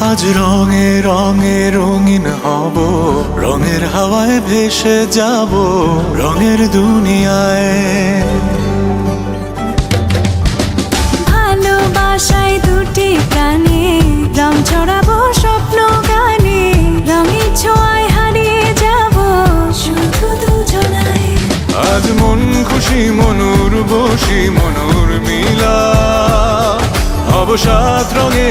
আজ রঙে রঙে রঙিন হব, রঙের হাওয়ায় ভেসে যাব রঙের দুনিয়ায়। ভালোবাসায় দুটি প্রাণে রং ছড়াবো স্বপ্ন গানে, রঙের ছোঁয়ায় হারিয়ে যাব শুধু দুজনায়। আজ মন খুশি মনুর বসি মনুর মিলা, হব সাত রঙে